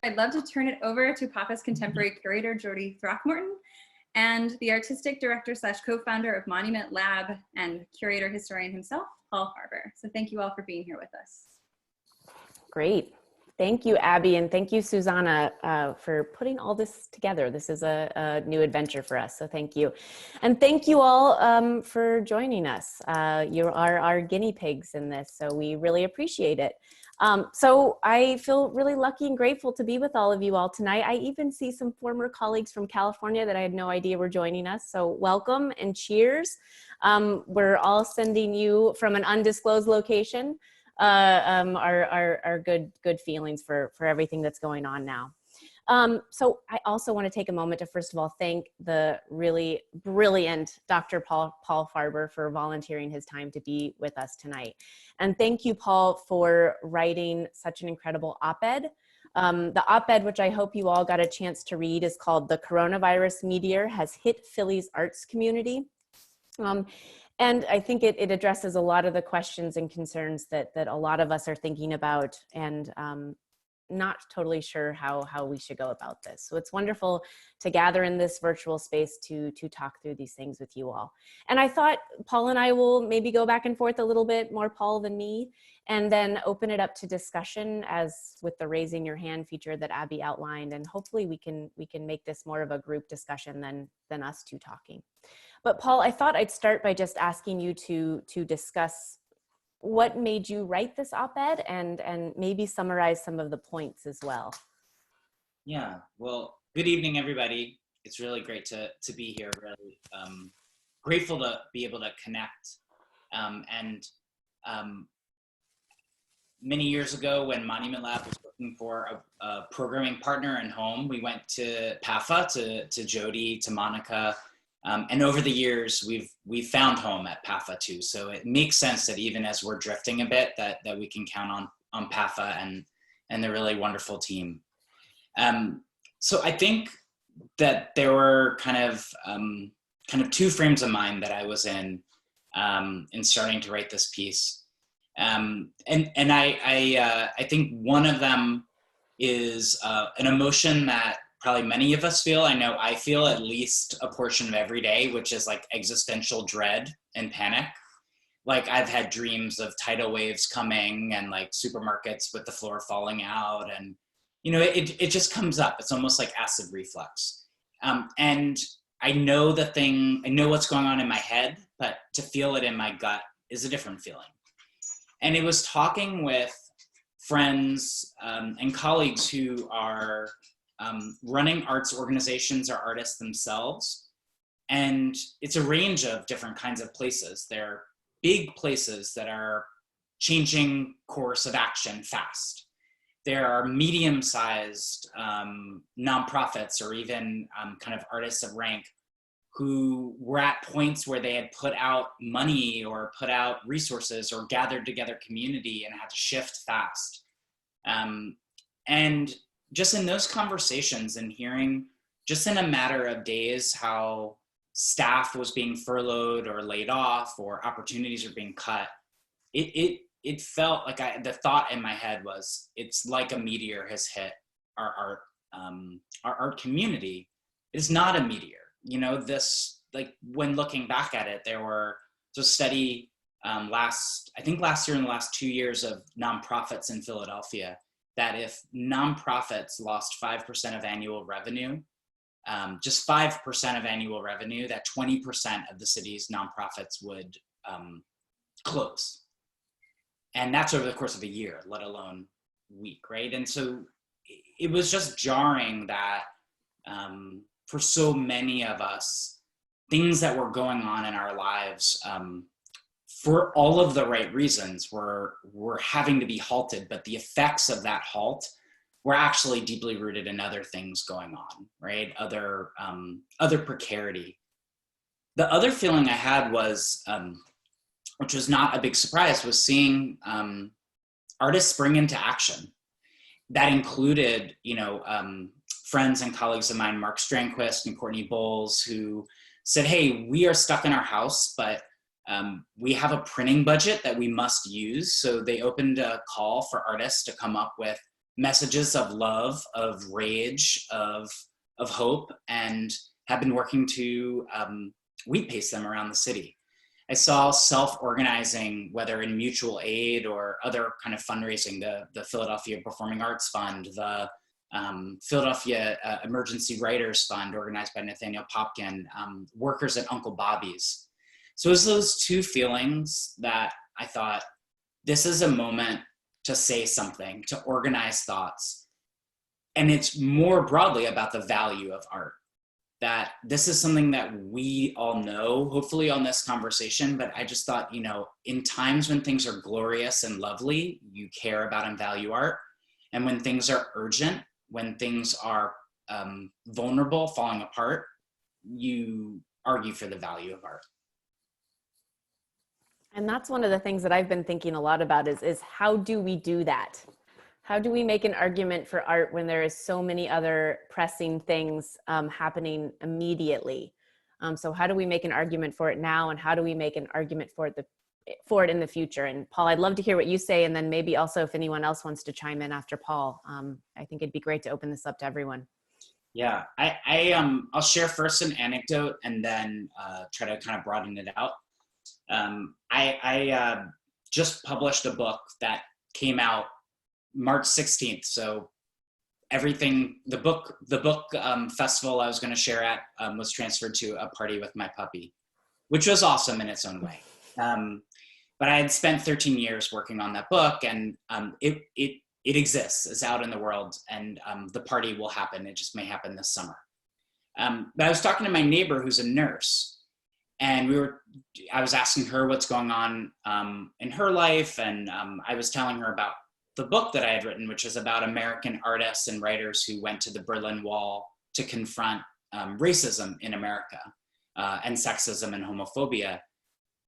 I'd love to turn it over to PAFA's contemporary curator, Jodi Throckmorton, and the artistic director / co-founder of Monument Lab and curator historian himself, Paul Farber. So thank you all for being here with us. Great. Thank you, Abby, and thank you, Susanna, for putting all this together. This is a new adventure for us, so thank you. And thank you all for joining us. You are our guinea pigs in this, so we really appreciate it. So I feel really lucky and grateful to be with all of you all tonight. I even see some former colleagues from California that I had no idea were joining us, so welcome and cheers. We're all sending you from an undisclosed location our good feelings for everything that's going on now. So I also want to take a moment to first of all thank the really brilliant Dr. Paul Farber for volunteering his time to be with us tonight. And thank you, Paul, for writing such an incredible op-ed. The op-ed, which I hope you all got a chance to read, is called "The Coronavirus Meteor Has Hit Philly's Arts Community." And I think it addresses a lot of the questions and concerns that a lot of us are thinking about, and not totally sure how we should go about this. So it's wonderful to gather in this virtual space to talk through these things with you all. And I thought Paul and I will maybe go back and forth a little bit, more Paul than me, and then open it up to discussion as with the raising your hand feature that Abby outlined. And hopefully we can make this more of a group discussion than us two talking. But Paul, I thought I'd start by just asking you to discuss what made you write this op-ed and maybe summarize some of the points as well. Yeah, well, good evening, everybody. It's really great to be here. Really grateful to be able to connect. Many years ago, when Monument Lab was looking for a programming partner and home, we went to PAFA, to Jodi, to Monica. And over the years, we've found home at PAFA too. So it makes sense that even as we're drifting a bit, that we can count on PAFA and the really wonderful team. So I think that there were kind of two frames of mind that I was in starting to write this piece. And I think one of them is an emotion that probably many of us feel. I know I feel at least a portion of every day, which is like existential dread and panic. Like I've had dreams of tidal waves coming and like supermarkets with the floor falling out, and it just comes up. It's almost like acid reflux. And I know what's going on in my head, but to feel it in my gut is a different feeling. And it was talking with friends and colleagues who are running arts organizations or artists themselves. And it's a range of different kinds of places. There are big places that are changing course of action fast. There are medium-sized nonprofits or even kind of artists of rank who were at points where they had put out money or put out resources or gathered together community and had to shift fast. And just in those conversations and hearing just in a matter of days how staff was being furloughed or laid off or opportunities are being cut, it felt like the thought in my head was, it's like a meteor has hit our art community. It's not a meteor. This, like when looking back at it, there were a study last year and the last 2 years of nonprofits in Philadelphia, that if nonprofits lost 5% of annual revenue, just 5% of annual revenue, that 20% of the city's nonprofits would close. And that's over the course of a year, let alone week, right? And so it was just jarring that for so many of us, things that were going on in our lives, for all of the right reasons, were having to be halted, but the effects of that halt were actually deeply rooted in other things going on, right? Other precarity. The other feeling I had was, which was not a big surprise, was seeing artists spring into action. That included, friends and colleagues of mine, Mark Strandquist and Courtney Bowles, who said, hey, we are stuck in our house, but we have a printing budget that we must use. So they opened a call for artists to come up with messages of love, of rage, of hope, and have been working to wheat paste them around the city. I saw self-organizing, whether in mutual aid or other kind of fundraising, the Philadelphia Performing Arts Fund, the Philadelphia Emergency Writers Fund, organized by Nathaniel Popkin, workers at Uncle Bobby's. So it was those two feelings that I thought, this is a moment to say something, to organize thoughts. And it's more broadly about the value of art. That this is something that we all know, hopefully on this conversation, but I just thought, in times when things are glorious and lovely, you care about and value art. And when things are urgent, when things are vulnerable, falling apart, you argue for the value of art. And that's one of the things that I've been thinking a lot about is how do we do that? How do we make an argument for art when there is so many other pressing things happening immediately? So how do we make an argument for it now, and how do we make an argument for it in the future? And Paul, I'd love to hear what you say, and then maybe also if anyone else wants to chime in after Paul. I think it'd be great to open this up to everyone. Yeah, I'll share first an anecdote and then try to kind of broaden it out. I just published a book that came out March 16th. So the book festival I was going to share at was transferred to a party with my puppy, which was awesome in its own way. But I had spent 13 years working on that book, and it exists. It's out in the world, and the party will happen. It just may happen this summer. But I was talking to my neighbor who's a nurse, and I was asking her what's going on in her life, and I was telling her about the book that I had written, which is about American artists and writers who went to the Berlin Wall to confront racism in America and sexism and homophobia.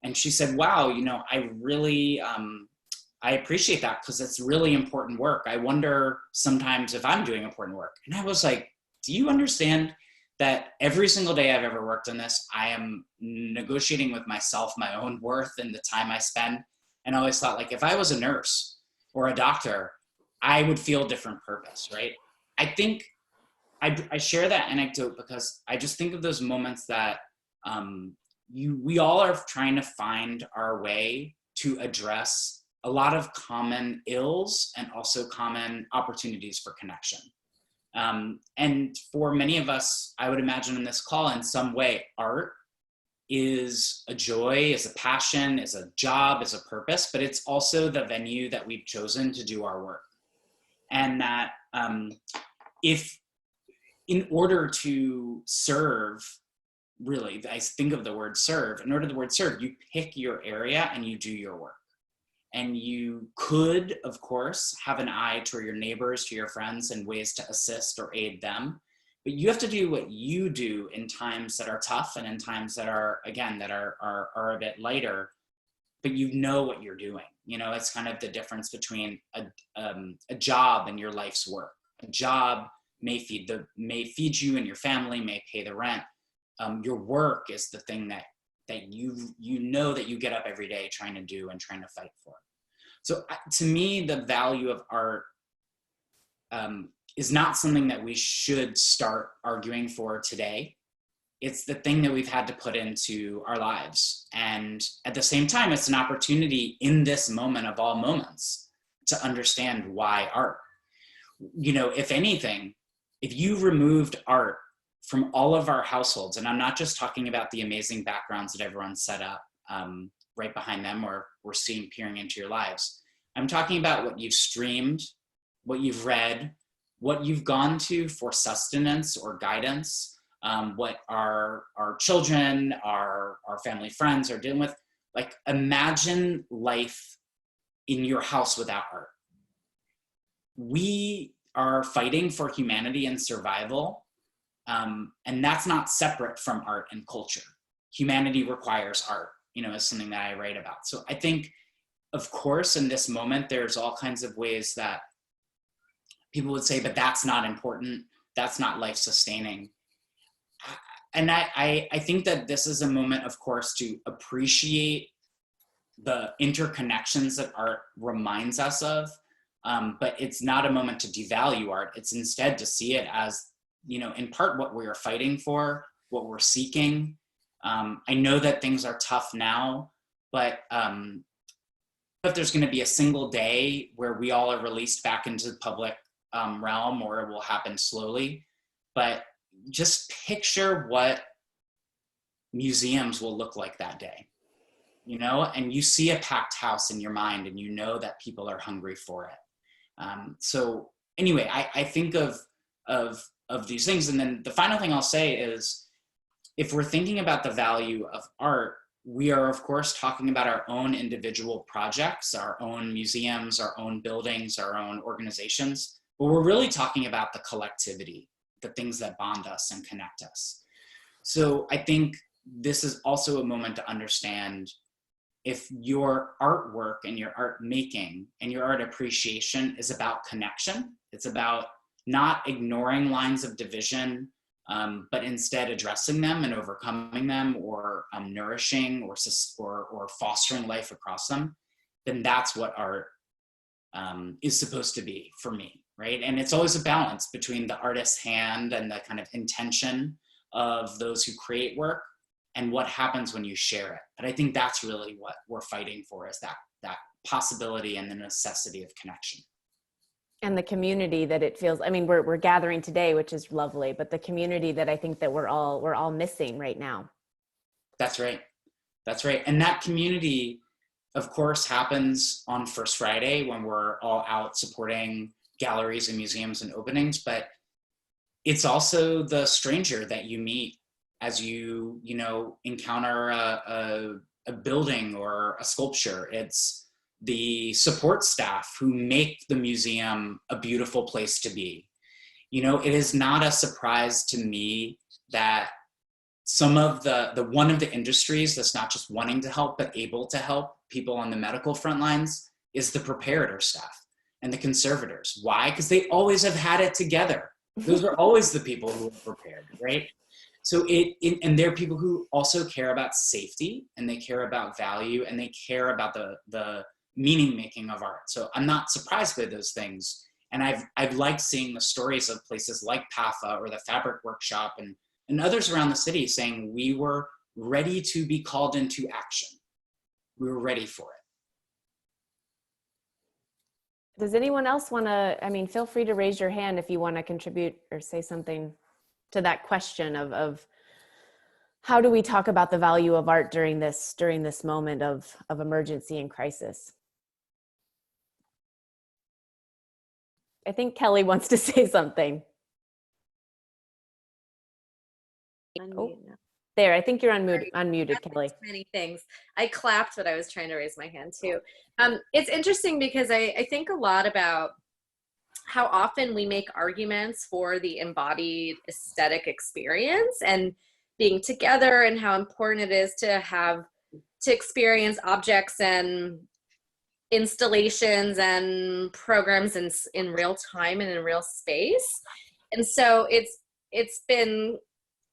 And she said, wow, I really, I appreciate that because it's really important work. I wonder sometimes if I'm doing important work. And I was like, do you understand that every single day I've ever worked on this, I am negotiating with myself my own worth and the time I spend. And I always thought, like, if I was a nurse or a doctor, I would feel a different purpose, right? I think I share that anecdote because I just think of those moments that we all are trying to find our way to address a lot of common ills and also common opportunities for connection. And for many of us, I would imagine in this call, in some way, art is a joy, is a passion, is a job, is a purpose, but it's also the venue that we've chosen to do our work. And that if in order to serve, really, I think of the word serve, in order to the word serve, you pick your area and you do your work. And you could, of course, have an eye to your neighbors, to your friends, and ways to assist or aid them. But you have to do what you do in times that are tough and in times that are, again, that are a bit lighter, but you know what you're doing. It's kind of the difference between a job and your life's work. A job may feed you and your family, may pay the rent. Your work is the thing that you know that you get up every day trying to do and trying to fight for. So to me, the value of art is not something that we should start arguing for today. It's the thing that we've had to put into our lives. And at the same time, it's an opportunity in this moment of all moments to understand why art. If anything, if you removed art from all of our households, and I'm not just talking about the amazing backgrounds that everyone's set up right behind them or we're seeing peering into your lives. I'm talking about what you've streamed, what you've read, what you've gone to for sustenance or guidance, what our children, our family friends are dealing with. Like, imagine life in your house without art. We are fighting for humanity and survival, and that's not separate from art and culture. Humanity requires art, is something that I write about. So I think, of course, in this moment, there's all kinds of ways that people would say, but that's not important. That's not life-sustaining. And I think that this is a moment, of course, to appreciate the interconnections that art reminds us of. But it's not a moment to devalue art. It's instead to see it as, in part what we are fighting for, what we're seeking. I know that things are tough now, but if there's going to be a single day where we all are released back into the public realm, or it will happen slowly, but just picture what museums will look like that day, and you see a packed house in your mind, and that people are hungry for it. So anyway, I think of these things. And then the final thing I'll say is, if we're thinking about the value of art, we are of course talking about our own individual projects, our own museums, our own buildings, our own organizations, but we're really talking about the collectivity, the things that bond us and connect us. So I think this is also a moment to understand, if your artwork and your art making and your art appreciation is about connection, it's about not ignoring lines of division, but instead addressing them and overcoming them, or nourishing or fostering life across them, then that's what art is supposed to be for me, right? And it's always a balance between the artist's hand and the kind of intention of those who create work, and what happens when you share it. But I think that's really what we're fighting for, is that possibility and the necessity of connection. And the community that it feels, I mean, we're gathering today, which is lovely, but the community that I think that we're all missing right now. That's right. That's right. And that community, of course, happens on First Friday when we're all out supporting galleries and museums and openings, but it's also the stranger that you meet as you encounter a building or a sculpture. It's the support staff who make the museum a beautiful place to be. It is not a surprise to me that some of one of the industries that's not just wanting to help, but able to help people on the medical front lines is the preparator staff and the conservators. Why? Because they always have had it together. Those are always the people who are prepared, right? So and they're people who also care about safety, and they care about value, and they care about the meaning making of art. So I'm not surprised by those things. And I've liked seeing the stories of places like PAFA or the Fabric Workshop and others around the city saying we were ready to be called into action. We were ready for it. Does anyone else want to, feel free to raise your hand if you want to contribute or say something to that question of how do we talk about the value of art during this moment of emergency and crisis? I think Kelly wants to say something. Oh, there, I think you're unmuted, Kelly. Many things. I clapped, but I was trying to raise my hand too. It's interesting because I think a lot about how often we make arguments for the embodied aesthetic experience and being together, and how important it is to experience objects and installations and programs in real time and in real space. And so it's been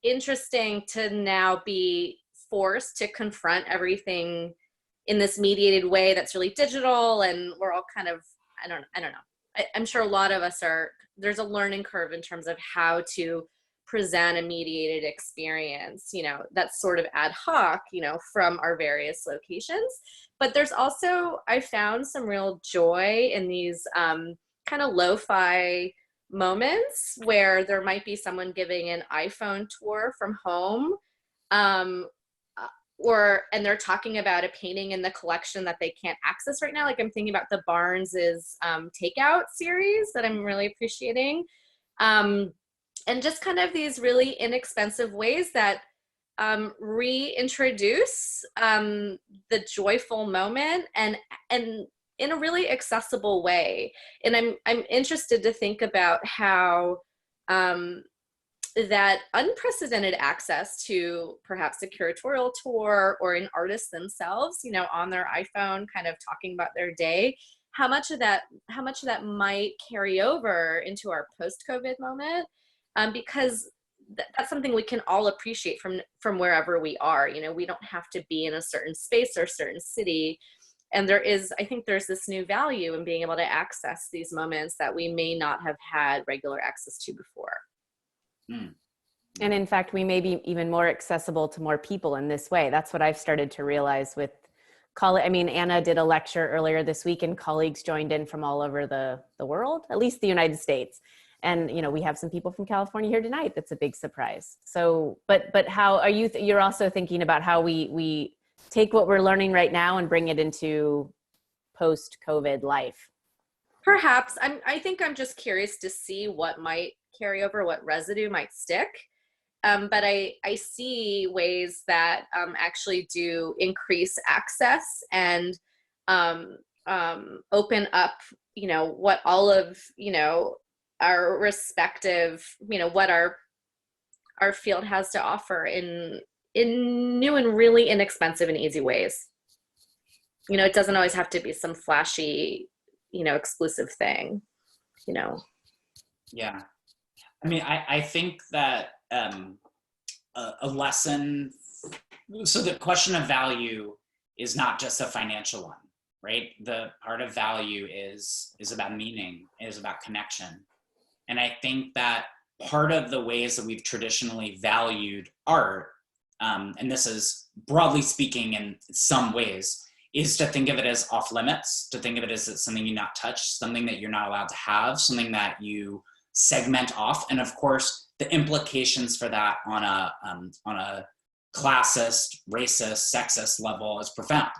interesting to now be forced to confront everything in this mediated way that's really digital, and we're all kind of, I don't know. I'm sure a lot of us there's a learning curve in terms of how to present a mediated experience, that's sort of ad hoc, from our various locations. But there's also, I found some real joy in these kind of lo-fi moments where there might be someone giving an iPhone tour from home, and they're talking about a painting in the collection that they can't access right now. Like I'm thinking about the Barnes's Takeout series that I'm really appreciating. And just kind of these really inexpensive ways that reintroduce the joyful moment and in a really accessible way. And I'm interested to think about how that unprecedented access to perhaps a curatorial tour or an artist themselves, on their iPhone, kind of talking about their day, how much of that might carry over into our post-COVID moment, because that's something we can all appreciate from wherever we are. We don't have to be in a certain space or a certain city. And I think there's this new value in being able to access these moments that we may not have had regular access to before. Mm. And in fact, we may be even more accessible to more people in this way. That's what I've started to realize with I mean, Anna did a lecture earlier this week and colleagues joined in from all over the world, at least the United States. And, you know, we have some people from California here tonight. That's a big surprise. So, but how are you, you're also thinking about how we take what we're learning right now and bring it into post-COVID life? Perhaps. I think I'm just curious to see what might carry over, what residue might stick. But I see ways that actually do increase access and open up, you know, what all of, you know, our respective, you know, what our field has to offer in new and really inexpensive and easy ways. You know, it doesn't always have to be some flashy, you know, exclusive thing, you know. Yeah. I mean, I think that a lesson, so the question of value is not just a financial one, right? The part of value is about meaning, is about connection. And I think that part of the ways that we've traditionally valued art, and this is broadly speaking in some ways, is to think of it as off limits, to think of it as something you not touch, something that you're not allowed to have, something that you segment off. And of course, the implications for that on a classist, racist, sexist level is profound.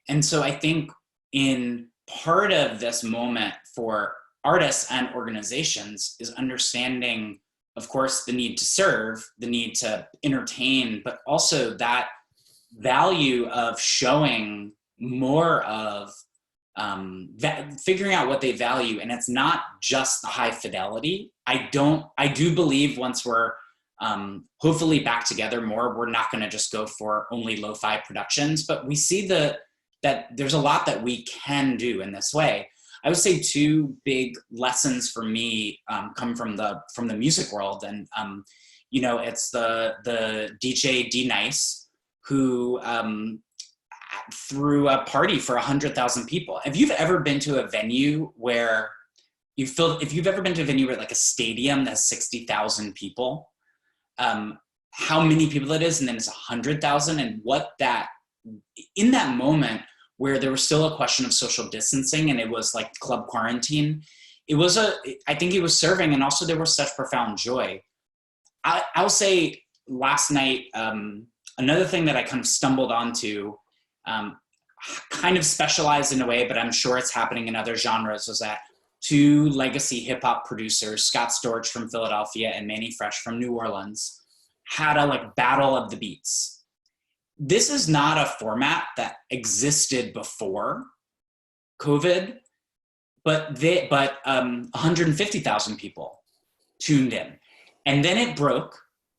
And so I think in part of this moment for artists and organizations is understanding, of course, the need to serve, the need to entertain, but also that value of showing more of figuring out what they value. And it's not just the high fidelity. I do believe once we're hopefully back together more, we're not going to just go for only lo-fi productions, but we see that there's a lot that we can do in this way. I would say two big lessons for me come from the music world. And, you know, it's the DJ D Nice, who threw a party for 100,000 people. If you've ever been to a venue where if you've ever been to a venue where like a stadium that's 60,000 people, how many people it is, and then it's 100,000, and what that, in that moment where there was still a question of social distancing and it was like club quarantine, I think it was serving, and also there was such profound joy. I'll say last night, another thing that I kind of stumbled onto, kind of specialized in a way, but I'm sure it's happening in other genres, was that two legacy hip hop producers, Scott Storch from Philadelphia and Manny Fresh from New Orleans, had a like battle of the beats. This is not a format that existed before COVID, but 150,000 people tuned in, and then it broke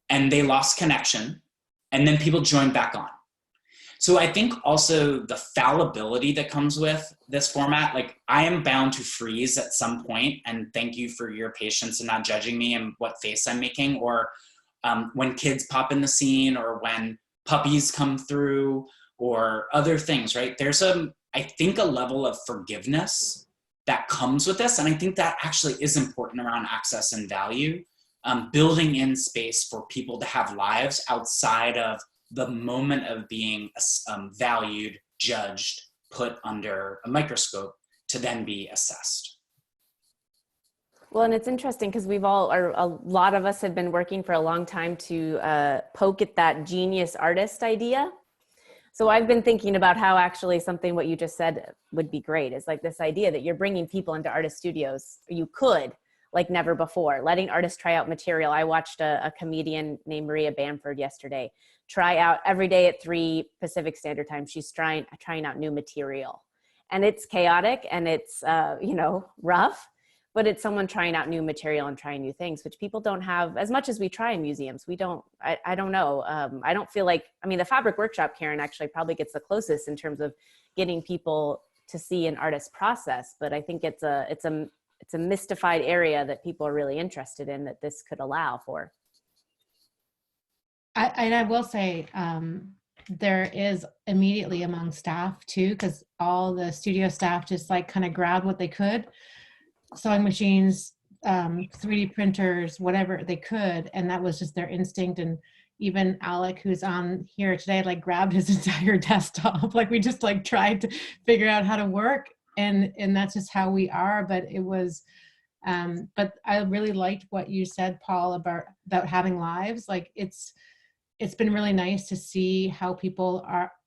and they lost connection, and then people joined back on. So I think also the fallibility that comes with this format, like I am bound to freeze at some point, and thank you for your patience and not judging me and what face I'm making, or when kids pop in the scene, or when puppies come through, or other things, right? There's I think a level of forgiveness that comes with this. And I think that actually is important around access and value, building in space for people to have lives outside of the moment of being valued, judged, put under a microscope to then be assessed. Well, and it's interesting because a lot of us have been working for a long time to poke at that genius artist idea. So I've been thinking about how actually something what you just said would be great is like this idea that you're bringing people into artist studios. You could, like never before, letting artists try out material. I watched a comedian named Maria Bamford yesterday try out every day at 3 Pacific Standard Time. She's trying out new material, and it's chaotic and it's rough, but it's someone trying out new material and trying new things, which people don't have as much as we try in museums. I don't know. I don't feel like, the Fabric Workshop, Karen, actually probably gets the closest in terms of getting people to see an artist's process, but I think it's a mystified area that people are really interested in that this could allow for. I will say, there is immediately among staff too, because all the studio staff just like kind of grabbed what they could, sewing machines, 3D printers, whatever they could, and that was just their instinct. And even Alec, who's on here today, like grabbed his entire desktop. Like we just like tried to figure out how to work, and that's just how we are. But it was, but I really liked what you said, Paul, about having lives. Like it's been really nice to see how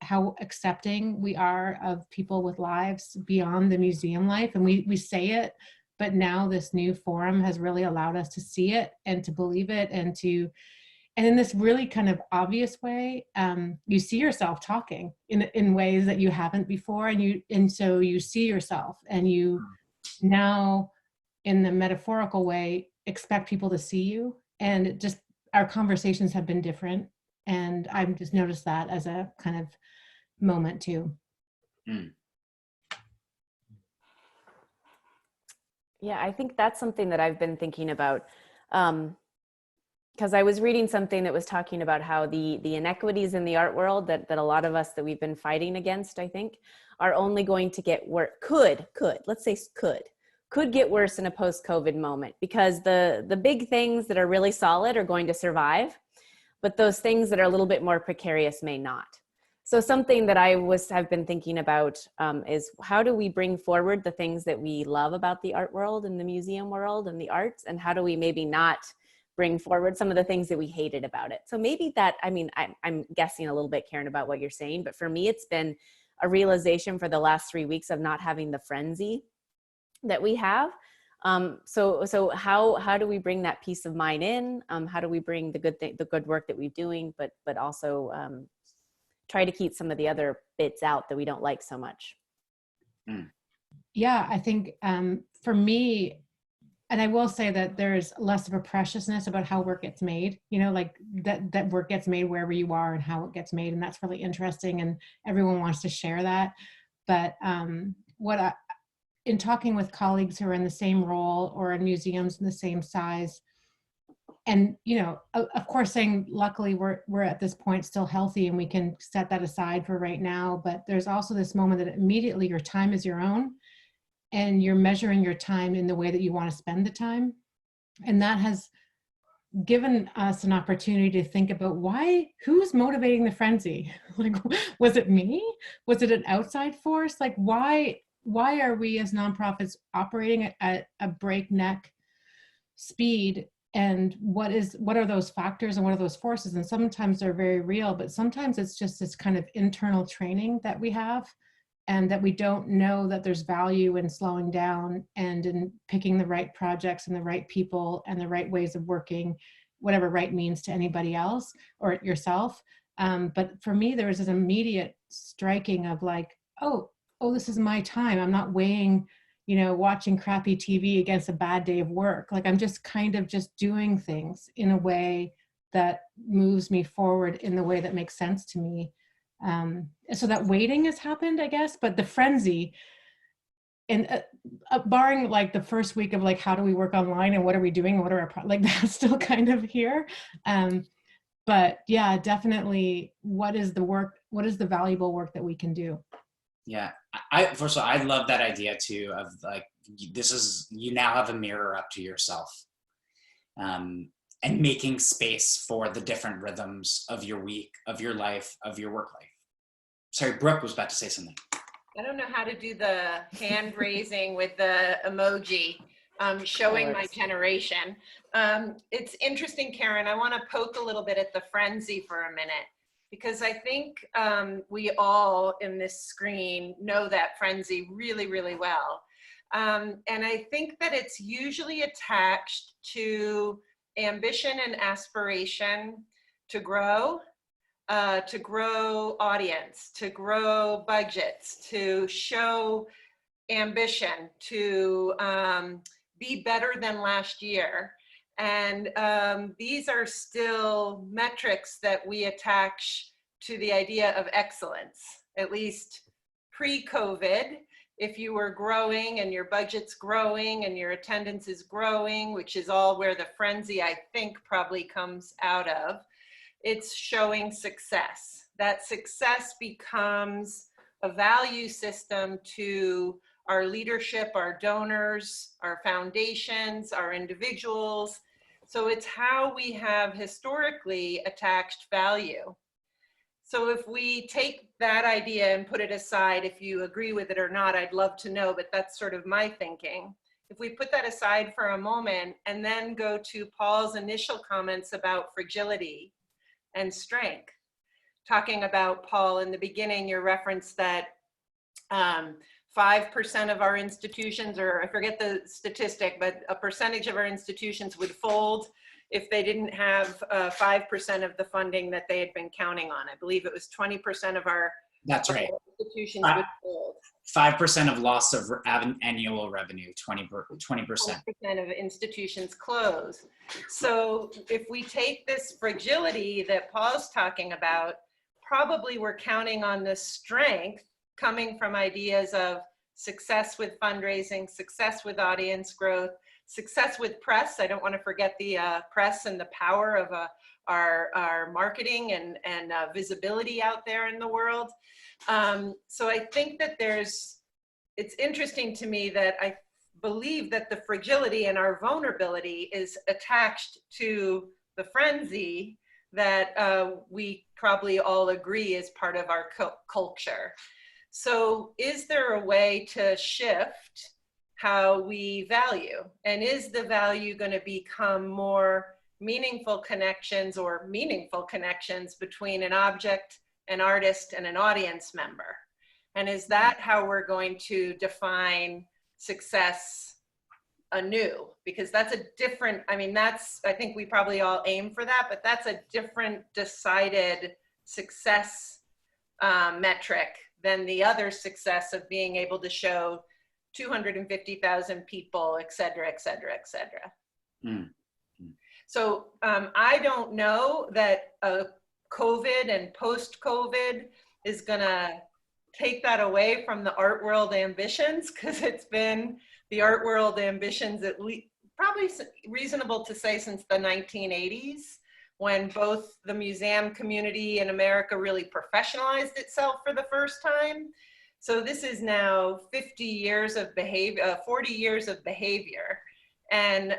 how accepting we are of people with lives beyond the museum life. And we say it, but now this new forum has really allowed us to see it and to believe it, and in this really kind of obvious way, you see yourself talking in ways that you haven't before, and so you see yourself, and you now, in the metaphorical way, expect people to see you, and it just, our conversations have been different, and I've just noticed that as a kind of moment too. Mm. Yeah, I think that's something that I've been thinking about. Because I was reading something that was talking about how the inequities in the art world that a lot of us that we've been fighting against, I think, are only going to get worse. Let's say could get worse in a post-COVID moment, because the big things that are really solid are going to survive, but those things that are a little bit more precarious may not. So something that have been thinking about is how do we bring forward the things that we love about the art world and the museum world and the arts, and how do we maybe not bring forward some of the things that we hated about it. So maybe that, I mean, I'm guessing a little bit, Karen, about what you're saying, but for me, it's been a realization for the last 3 weeks of not having the frenzy that we have. So how do we bring that peace of mind in? How do we bring the good work that we're doing, but also try to keep some of the other bits out that we don't like so much? Yeah, I think for me, and I will say that there's less of a preciousness about how work gets made, you know, like that work gets made wherever you are and how it gets made. And that's really interesting. And everyone wants to share that. But in talking with colleagues who are in the same role or in museums in the same size, and, you know, of course, saying luckily we're at this point still healthy and we can set that aside for right now. But there's also this moment that immediately your time is your own, and you're measuring your time in the way that you want to spend the time. And that has given us an opportunity to think about who's motivating the frenzy? Like, was it me? Was it an outside force? Like, why are we as nonprofits operating at a breakneck speed? And what are those factors and what are those forces? And sometimes they're very real, but sometimes it's just this kind of internal training that we have, and that we don't know that there's value in slowing down and in picking the right projects and the right people and the right ways of working, whatever right means to anybody else or yourself. But for me, there was an immediate striking of like, oh, this is my time. I'm not weighing, you know, watching crappy TV against a bad day of work. Like I'm just kind of just doing things in a way that moves me forward in the way that makes sense to me. So that waiting has happened, I guess, but the frenzy, and barring like the first week of like, how do we work online and what are we doing? What are our, like that's still kind of here. But yeah, definitely what is the work? What is the valuable work that we can do? Yeah. First of all, I love that idea too, of like, you now have a mirror up to yourself. And making space for the different rhythms of your week, of your life, of your work life. Sorry, Brooke was about to say something. I don't know how to do the hand raising with the emoji, showing my generation. It's interesting, Karen, I want to poke a little bit at the frenzy for a minute, because I think we all in this screen know that frenzy really, really well. And I think that it's usually attached to ambition and aspiration to grow audience, to grow budgets, to show ambition, to be better than last year. And these are still metrics that we attach to the idea of excellence, at least pre-COVID. If you were growing and your budget's growing and your attendance is growing, which is all where the frenzy, I think, probably comes out of, it's showing success. that success becomes a value system to our leadership, our donors, our foundations, our individuals. So it's how we have historically attached value. So if we take that idea and put it aside, if you agree with it or not, I'd love to know, but that's sort of my thinking. If we put that aside for a moment and then go to Paul's initial comments about fragility and strength, talking about, Paul, in the beginning, your reference that 5% of our institutions, or I forget the statistic, but a percentage of our institutions would fold if they didn't have 5% of the funding that they had been counting on. I believe it was 20% of our That's right. institutions would fold. 5% of loss of annual revenue, 20%. 20% of institutions close. So if we take this fragility that Paul's talking about, probably we're counting on the strength coming from ideas of success with fundraising, success with audience growth, success with press. I don't want to forget the press and the power of our marketing and visibility out there in the world. So I think that it's interesting to me that I believe that the fragility and our vulnerability is attached to the frenzy that we probably all agree is part of our culture. So is there a way to shift how we value? And is the value going to become more meaningful connections or meaningful connections between an object, an artist, and an audience member? And is that how we're going to define success anew? Because that's a different, I mean, I think we probably all aim for that, but that's a different decided success metric than the other success of being able to show 250,000 people, et cetera, et cetera, et cetera. Mm. So I don't know that COVID and post-COVID is gonna take that away from the art world ambitions, because it's been the art world ambitions at least, probably reasonable to say, since the 1980s, when both the museum community in America really professionalized itself for the first time. So this is now 50 years of behavior, 40 years of behavior. And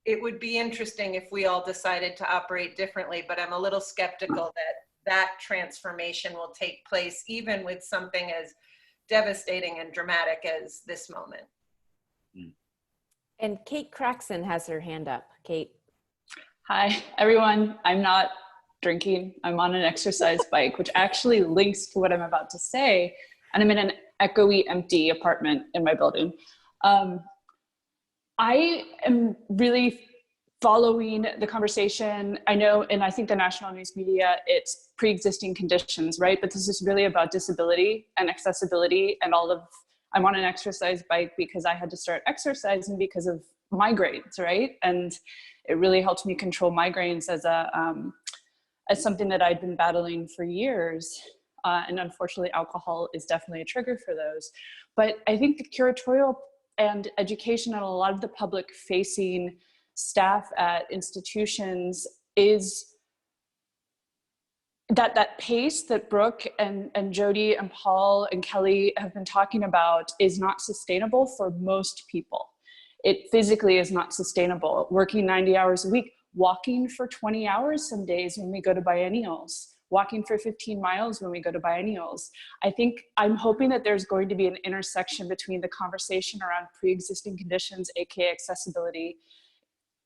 it would be interesting if we all decided to operate differently, but I'm a little skeptical that that transformation will take place, even with something as devastating and dramatic as this moment. And Kate Craxon has her hand up. Kate. Hi, everyone. I'm not drinking. I'm on an exercise bike, which actually links to what I'm about to say. And I'm in an echoey, empty apartment in my building. I am really following the conversation. I know, and I think the national news media, it's pre-existing conditions, right? But this is really about disability and accessibility and I'm on an exercise bike because I had to start exercising because of migraines, right? And it really helped me control migraines as something that I'd been battling for years. And unfortunately, alcohol is definitely a trigger for those. But I think the curatorial and education and a lot of the public facing staff at institutions is that pace that Brooke and Jodi and Paul and Kelly have been talking about is not sustainable for most people. It physically is not sustainable. Working 90 hours a week, walking for 20 hours some days when we go to biennials, walking for 15 miles when we go to biennials. I'm hoping that there's going to be an intersection between the conversation around pre-existing conditions, aka accessibility,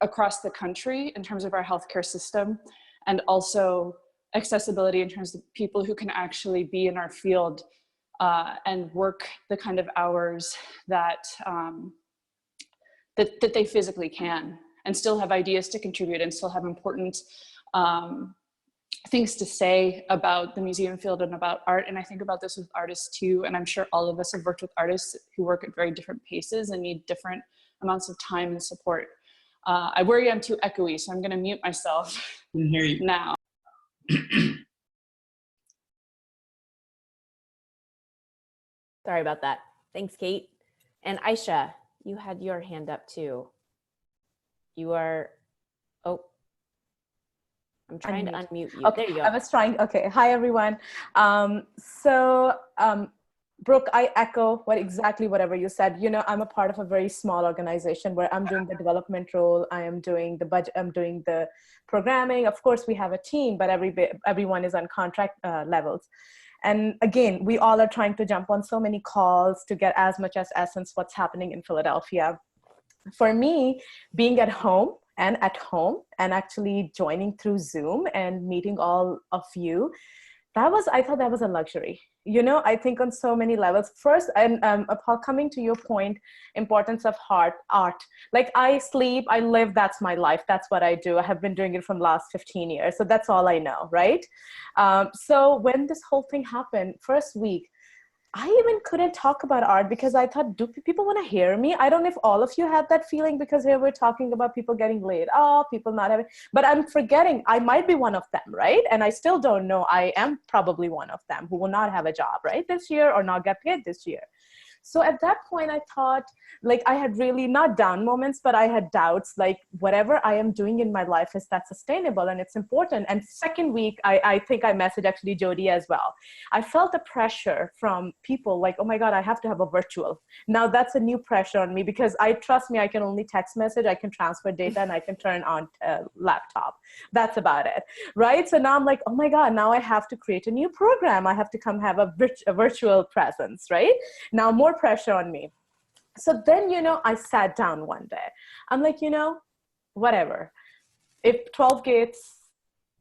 across the country in terms of our healthcare system, and also accessibility in terms of people who can actually be in our field and work the kind of hours that they physically can, and still have ideas to contribute and still have important things to say about the museum field and about art. And I think about this with artists too, and I'm sure all of us have worked with artists who work at very different paces and need different amounts of time and support. I worry I'm too echoey, so I'm gonna mute myself now. Sorry about that. Thanks, Kate. And Aisha, you had your hand up too. You are, oh, I'm trying to unmute you. Okay, There you go. I was trying. Okay, hi everyone. Brooke, I echo exactly whatever you said. You know, I'm a part of a very small organization where I'm doing the development role. I am doing the budget. I'm doing the programming. Of course, we have a team, but everyone is on contract levels. And again, we all are trying to jump on so many calls to get as much as essence what's happening in Philadelphia. For me, being at home and actually joining through Zoom and meeting all of you, I thought that was a luxury. You know, I think on so many levels. First, and Paul, coming to your point, importance of art. Like I sleep, I live, that's my life. That's what I do. I have been doing it from last 15 years. So that's all I know, right? So when this whole thing happened, first week, I even couldn't talk about art because I thought, do people want to hear me? I don't know if all of you had that feeling, because here we're talking about people getting laid off, people not having, but I'm forgetting I might be one of them, right? And I still don't know. I am probably one of them who will not have a job, right, this year, or not get paid this year. So at that point, I thought, like, I had really not down moments, but I had doubts, like, whatever I am doing in my life, is that sustainable and it's important? And second week, I think I messaged actually Jodi as well. I felt the pressure from people like, oh my God, I have to have a virtual. Now that's a new pressure on me, because trust me, I can only text message, I can transfer data, and I can turn on a laptop. That's about it, right? So now I'm like, oh my God, now I have to create a new program. I have to come have a virtual presence, right? Now more pressure on me. So then, you know, I sat down one day. I'm like, you know, whatever. If 12 Gates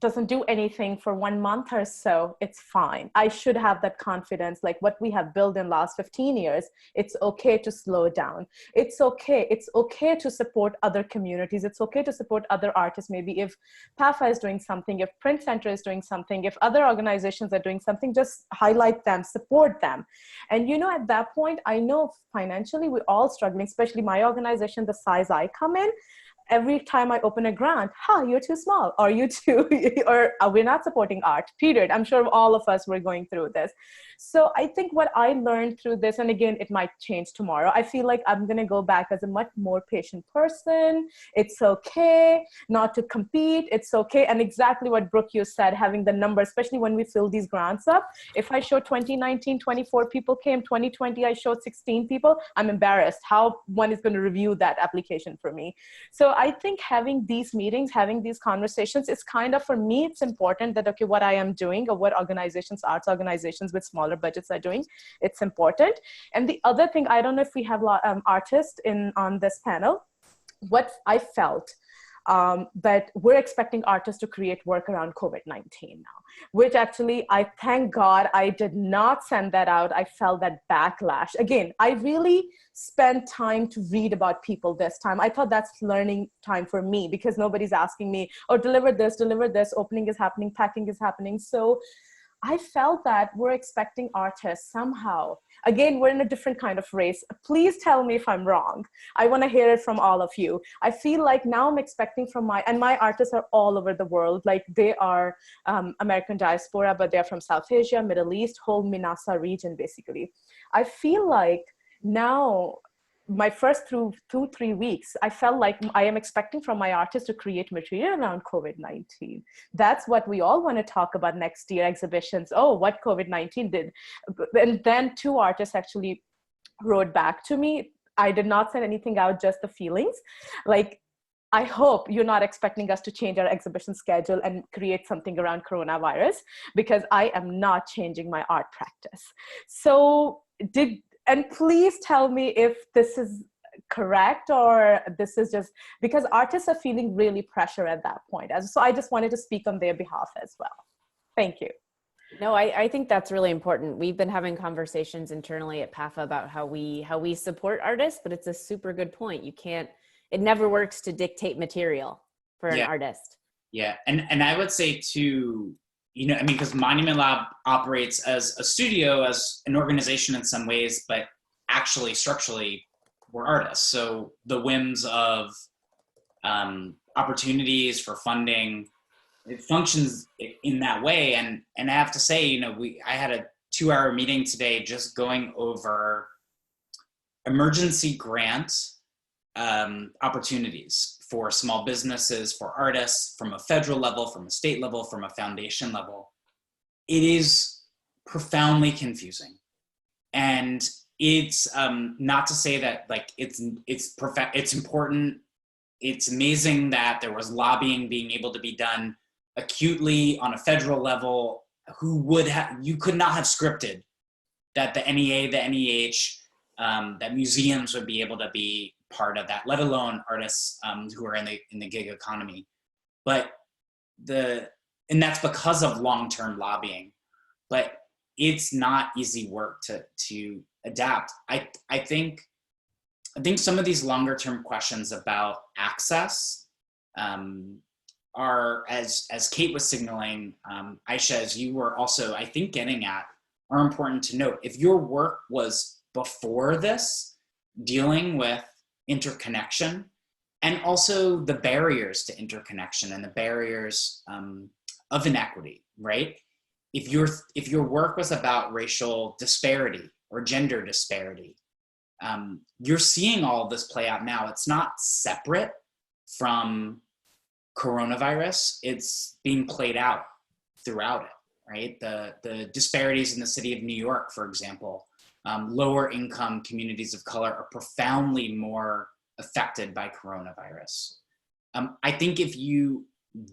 doesn't do anything for 1 month or so, it's fine. I should have that confidence, like what we have built in last 15 years. It's okay to slow down. It's okay. It's okay to support other communities. It's okay to support other artists. Maybe if PAFA is doing something, if Print Center is doing something, if other organizations are doing something, just highlight them, support them. And you know, at that point, I know financially we're all struggling, especially my organization, the size I come in. Every time I open a grant, you're too small, or you too, or we're not supporting art, period. I'm sure all of us were going through this. So I think what I learned through this, and again, it might change tomorrow, I feel like I'm going to go back as a much more patient person. It's okay not to compete. It's okay. And exactly what Brooke, you said, having the number, especially when we fill these grants up. If I show 2019, 24 people came, 2020, I showed 16 people, I'm embarrassed. How one is going to review that application for me? So I think having these meetings, having these conversations, is kind of, for me, it's important that, okay, what I am doing, or what organizations, arts organizations with smaller budgets are doing, it's important. And the other thing, I don't know if we have artists on this panel, what I felt, that we're expecting artists to create work around COVID-19 now, which actually, I thank God I did not send that out. I felt that backlash. Again, I really spent time to read about people this time. I thought that's learning time for me, because nobody's asking me, oh, deliver this, opening is happening, packing is happening. So I felt that we're expecting artists somehow. Again, we're in a different kind of race. Please tell me if I'm wrong. I want to hear it from all of you. I feel like now I'm expecting from my artists are all over the world. Like, they are American diaspora, but they're from South Asia, Middle East, whole Minasa region, basically. I feel like now, my first 2-3 weeks, I felt like I am expecting from my artists to create material around COVID-19. That's what we all want to talk about next year, exhibitions. Oh, what COVID-19 did. And then 2 artists actually wrote back to me. I did not send anything out, just the feelings. Like, I hope you're not expecting us to change our exhibition schedule and create something around coronavirus, because I am not changing my art practice. So and please tell me if this is correct, or this is just because artists are feeling really pressure at that point. So I just wanted to speak on their behalf as well. Thank you. No, I think that's really important. We've been having conversations internally at PAFA about how we support artists, but it's a super good point. It never works to dictate material for an artist. Yeah, and I would say too, you know, I mean, because Monument Lab operates as a studio, as an organization in some ways, but actually structurally we're artists. So the whims of opportunities for funding, it functions in that way. And I have to say, you know, I had a 2-hour meeting today just going over emergency grant opportunities for small businesses, for artists, from a federal level, from a state level, from a foundation level, it is profoundly confusing. And it's not to say that like it's important. It's amazing that there was lobbying being able to be done acutely on a federal level. You could not have scripted that the NEA, the NEH, that museums would be able to be part of that, let alone artists who are in the gig economy. And that's because of long-term lobbying. But it's not easy work to adapt. I think some of these longer term questions about access are, as Kate was signaling, Aisha, as you were also, I think, getting at, are important to note. If your work was before this, dealing with interconnection and also the barriers to interconnection and the barriers of inequity, right? If your work was about racial disparity or gender disparity, you're seeing all of this play out now. It's not separate from coronavirus. It's being played out throughout it, right? The disparities in the city of New York, for example, lower income communities of color are profoundly more affected by coronavirus. I think if you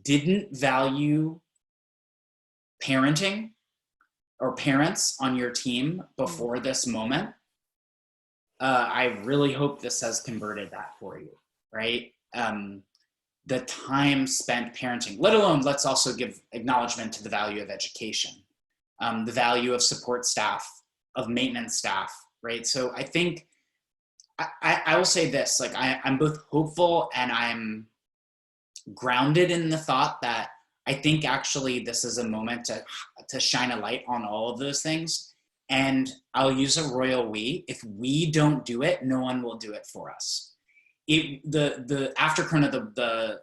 didn't value parenting or parents on your team before this moment, I really hope this has converted that for you, right? The time spent parenting, let alone let's also give acknowledgement to the value of education, the value of support staff, of maintenance staff, right? So I think, I will say this, like I'm both hopeful and I'm grounded in the thought that I think actually this is a moment to shine a light on all of those things. And I'll use a royal we. If we don't do it, no one will do it for us. After Corona,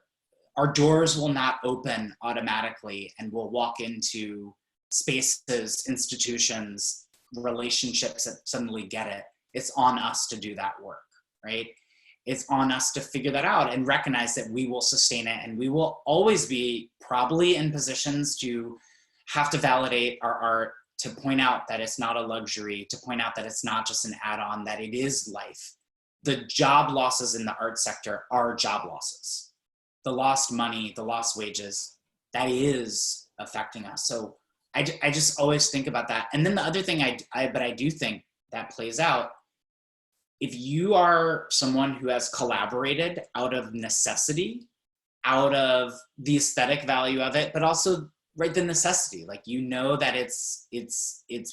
our doors will not open automatically, and we'll walk into spaces, institutions, relationships that suddenly get it. It's on us to do that work, right? It's on us to figure that out and recognize that we will sustain it, and we will always be probably in positions to have to validate our art, to point out that it's not a luxury, to point out that it's not just an add-on, that it is life. The job losses in the art sector are job losses. The lost money, the lost wages, that is affecting us. So I just always think about that. And then the other thing I do think that plays out, if you are someone who has collaborated out of necessity, out of the aesthetic value of it, but also right, the necessity, like, you know that it's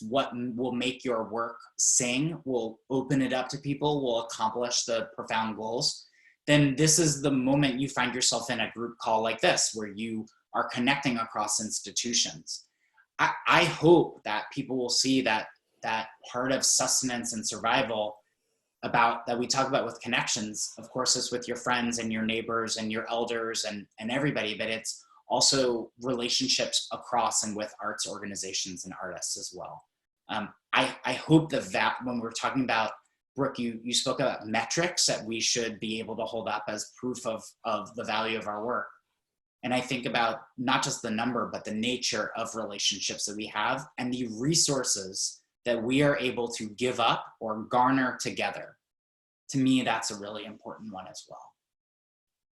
what will make your work sing, will open it up to people, will accomplish the profound goals, then this is the moment you find yourself in a group call like this, where you are connecting across institutions. I hope that people will see that part of sustenance and survival that we talk about with connections, of course, is with your friends and your neighbors and your elders and everybody, but it's also relationships across and with arts organizations and artists as well. I hope that when we're talking about, Brooke, you spoke about metrics that we should be able to hold up as proof of the value of our work. And I think about not just the number, but the nature of relationships that we have and the resources that we are able to give up or garner together. To me, that's a really important one as well.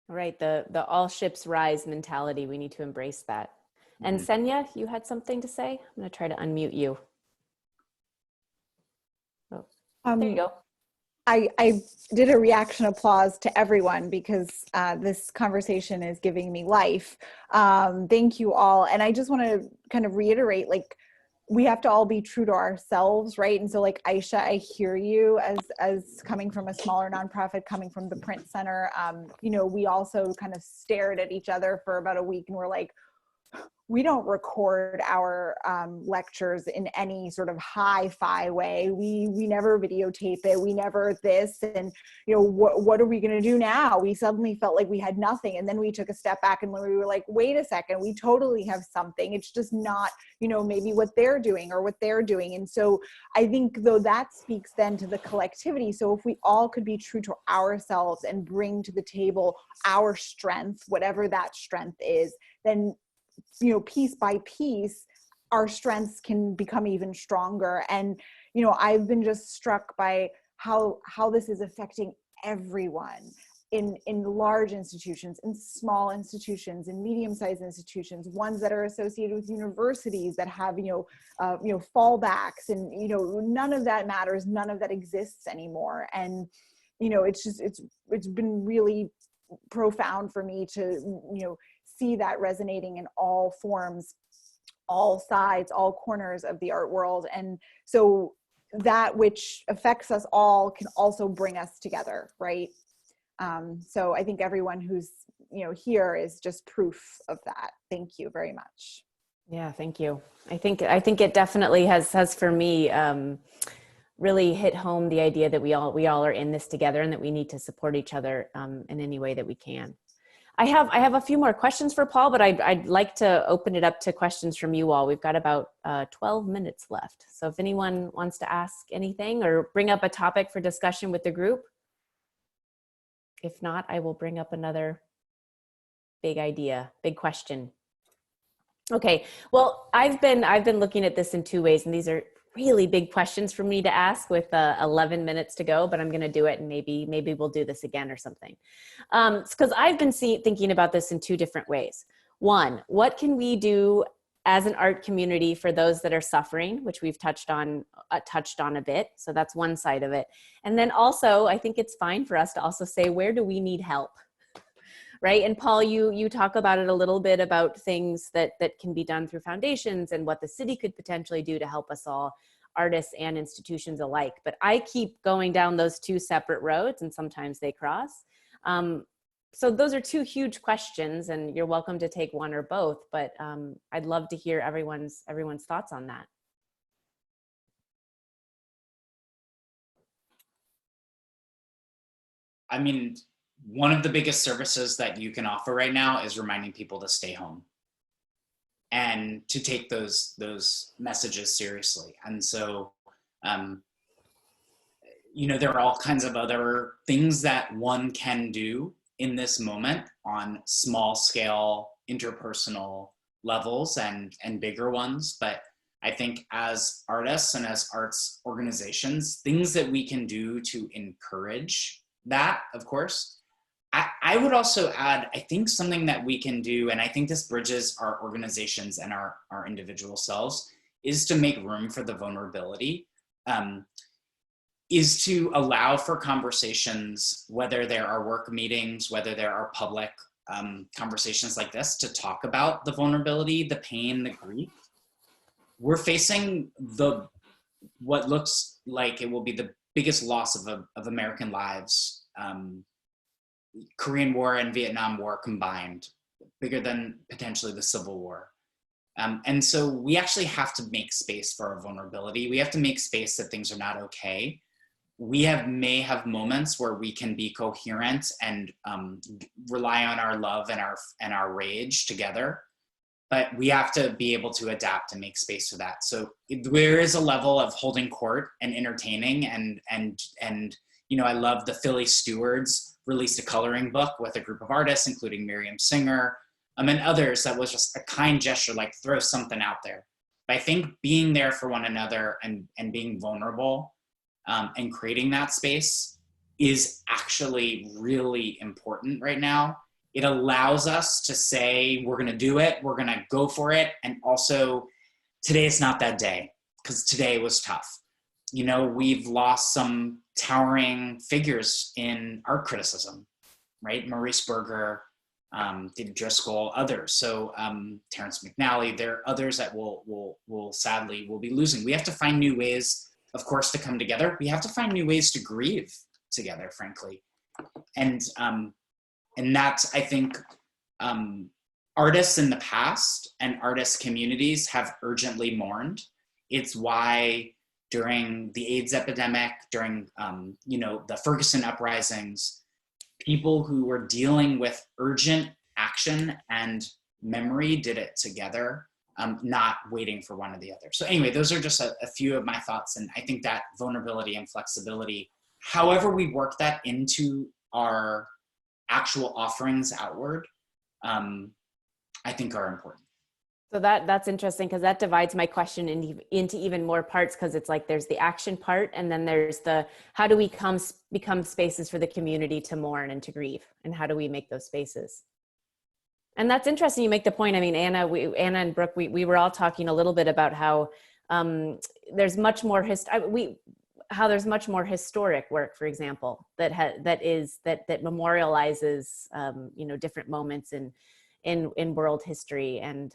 Right, the all ships rise mentality, we need to embrace that. And Senya, you had something to say? I'm gonna try to unmute you. Oh, there you go. I did a reaction applause to everyone because this conversation is giving me life. Thank you all. And I just want to kind of reiterate, like, we have to all be true to ourselves, right? And so, like, Aisha, I hear you as coming from a smaller nonprofit, coming from the print center. You know, we also kind of stared at each other for about a week and we're like, we don't record our lectures in any sort of hi-fi way. We never videotape it. We never this. And, you know, what are we going to do now? We suddenly felt like we had nothing. And then we took a step back and we were like, wait a second, we totally have something. It's just not, you know, maybe what they're doing or what they're doing. And so I think though that speaks then to the collectivity. So if we all could be true to ourselves and bring to the table our strength, whatever that strength is, then, you know, piece by piece, our strengths can become even stronger. And, you know, I've been just struck by how this is affecting everyone in large institutions, in small institutions, in medium-sized institutions, ones that are associated with universities that have, fallbacks, and, you know, none of that matters. None of that exists anymore. And, you know, it's been really profound for me to, you know, see that resonating in all forms, all sides, all corners of the art world. And so that which affects us all can also bring us together, right? So I think everyone who's, you know, here is just proof of that. Thank you very much. Yeah, thank you. I think it definitely has for me really hit home the idea that we all are in this together, and that we need to support each other in any way that we can. I have a few more questions for Paul, but I'd like to open it up to questions from you all. We've got about 12 minutes left. So if anyone wants to ask anything or bring up a topic for discussion with the group. If not, I will bring up another big idea, big question. Okay, well, I've been looking at this in two ways, and these are really big questions for me to ask with 11 minutes to go, but I'm going to do it, and maybe we'll do this again or something. Because I've been thinking about this in two different ways. One, what can we do as an art community for those that are suffering, which we've touched on a bit. So that's one side of it. And then also, I think it's fine for us to also say, where do we need help? Right? And Paul, you talk about it a little bit, about things that can be done through foundations and what the city could potentially do to help us all, artists and institutions alike. But I keep going down those two separate roads, and sometimes they cross. So those are two huge questions, and you're welcome to take one or both, but I'd love to hear everyone's thoughts on that. I mean, one of the biggest services that you can offer right now is reminding people to stay home and to take those messages seriously. And so, you know, there are all kinds of other things that one can do in this moment on small scale interpersonal levels and bigger ones. But I think as artists and as arts organizations, things that we can do to encourage that, of course. I would also add, I think something that we can do, and I think this bridges our organizations and our individual selves, is to make room for the vulnerability, is to allow for conversations, whether there are work meetings, whether there are public conversations like this, to talk about the vulnerability, the pain, the grief. We're facing what looks like it will be the biggest loss of American lives, Korean War and Vietnam War combined, bigger than potentially the Civil War. And so we actually have to make space for our vulnerability. We have to make space that things are not okay. We may have moments where we can be coherent and rely on our love and our rage together, but we have to be able to adapt and make space for that. So there is a level of holding court and entertaining, and you know, I love the Philly Stewards released a coloring book with a group of artists, including Miriam Singer, and others, that was just a kind gesture, like throw something out there. But I think being there for one another and being vulnerable and creating that space is actually really important right now. It allows us to say, we're gonna do it, we're gonna go for it, and also, today is not that day, because today was tough. You know, we've lost some towering figures in art criticism, right? Maurice Berger, David Driscoll, others. So Terrence McNally, there are others that will sadly be losing. We have to find new ways, of course, to come together. We have to find new ways to grieve together, frankly. And that's, I think, artists in the past and artist communities have urgently mourned. It's why during the AIDS epidemic, during the Ferguson uprisings, people who were dealing with urgent action and memory did it together, not waiting for one or the other. So anyway, those are just a few of my thoughts. And I think that vulnerability and flexibility, however we work that into our actual offerings outward, I think are important. So that's interesting, because that divides my question into even more parts, because it's like there's the action part, and then there's the how do we become spaces for the community to mourn and to grieve, and how do we make those spaces? And that's interesting. You make the point. I mean, Anna and Brooke, we were all talking a little bit about how there's much more there's much more historic work, for example, that memorializes different moments in world history. And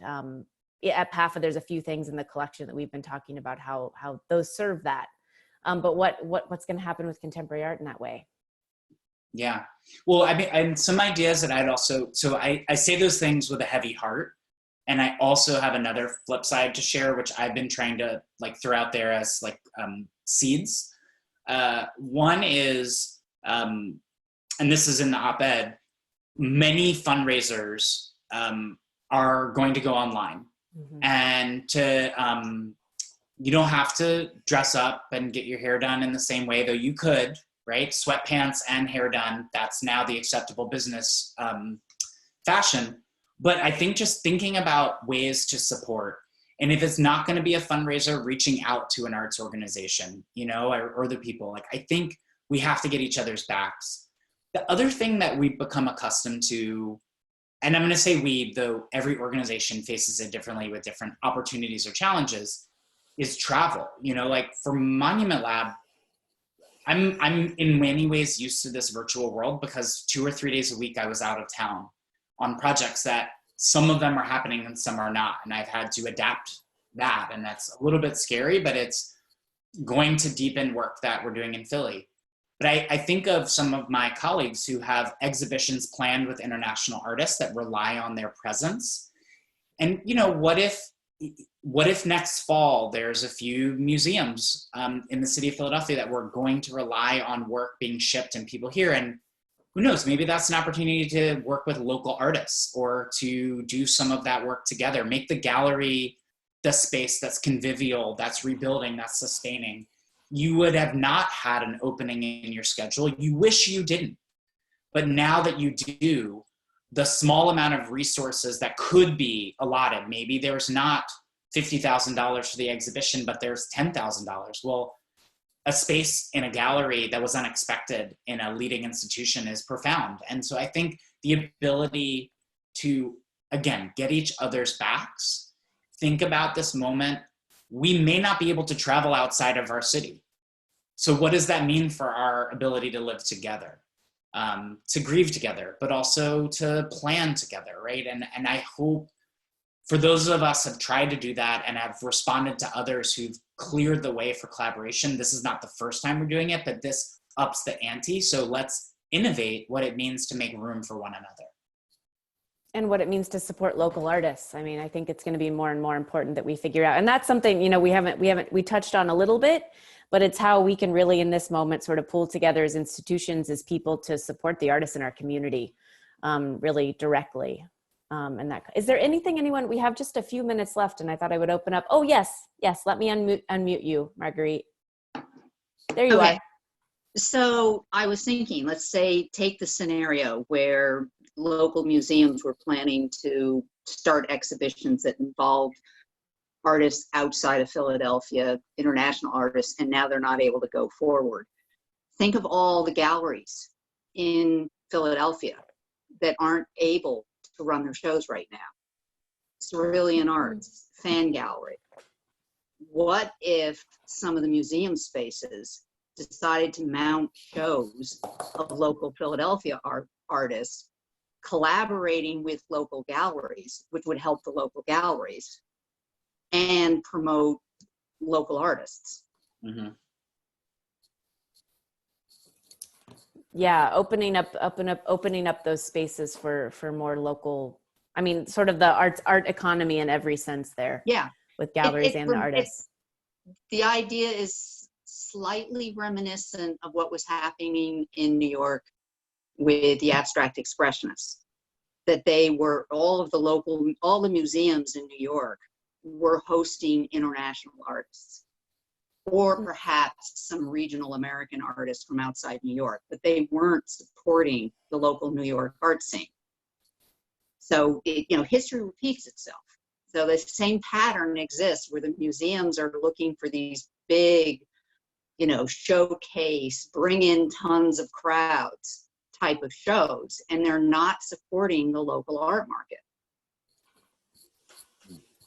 at PAFA, there's a few things in the collection that we've been talking about how those serve that. But what's going to happen with contemporary art in that way? Yeah, well, I mean, and some ideas that I'd also, so I say those things with a heavy heart, and I also have another flip side to share, which I've been trying to like throw out there as like seeds. One is, and this is in the op-ed, many fundraisers are going to go online. Mm-hmm. And you don't have to dress up and get your hair done in the same way, though you could, right? Sweatpants and hair done, that's now the acceptable business fashion. But I think just thinking about ways to support, and if it's not going to be a fundraiser, reaching out to an arts organization, or the people, like, I think we have to get each other's backs. The other thing that we've become accustomed to, and I'm going to say we, though every organization faces it differently with different opportunities or challenges, is travel. Like for Monument Lab, I'm in many ways used to this virtual world, because 2 or 3 days a week I was out of town on projects that some of them are happening and some are not. And I've had to adapt that. And that's a little bit scary, but it's going to deepen work that we're doing in Philly. But I think of some of my colleagues who have exhibitions planned with international artists that rely on their presence. And, what if next fall there's a few museums in the city of Philadelphia that we're going to rely on work being shipped and people here? And who knows, maybe that's an opportunity to work with local artists or to do some of that work together, make the gallery the space that's convivial, that's rebuilding, that's sustaining. You would have not had an opening in your schedule. You wish you didn't. But now that you do, the small amount of resources that could be allotted, maybe there's not $50,000 for the exhibition, but there's $10,000. Well, a space in a gallery that was unexpected in a leading institution is profound. And so I think the ability to, again, get each other's backs, think about this moment. We may not be able to travel outside of our city. So what does that mean for our ability to live together, to grieve together, but also to plan together, right? And I hope for those of us have tried to do that and have responded to others who've cleared the way for collaboration. This is not the first time we're doing it, but this ups the ante. So let's innovate what it means to make room for one another. And what it means to support local artists. I mean, I think it's going to be more and more important that we figure out. And that's something, we touched on a little bit, but it's how we can really in this moment sort of pull together as institutions, as people, to support the artists in our community really directly. And that, is there anything we have just a few minutes left, and I thought I would open up. Oh, yes, let me unmute you, Marguerite. There you are. So I was thinking, let's say, take the scenario where local museums were planning to start exhibitions that involved artists outside of Philadelphia, international artists, and now they're not able to go forward. Think of all the galleries in Philadelphia that aren't able to run their shows right now. Cerulean Arts, Fan Gallery. What if some of the museum spaces decided to mount shows of local Philadelphia artists collaborating with local galleries, which would help the local galleries and promote local artists? Mm-hmm. Yeah, opening up those spaces for more local I mean, sort of the art economy in every sense there. Yeah. With galleries and the artists. The idea is slightly reminiscent of what was happening in New York with the abstract expressionists, that they were all the museums in New York were hosting international artists, or perhaps some regional American artists from outside New York, but they weren't supporting the local New York art scene. So, history repeats itself. So the same pattern exists where the museums are looking for these big, showcase, bring in tons of crowds type of shows, and they're not supporting the local art market.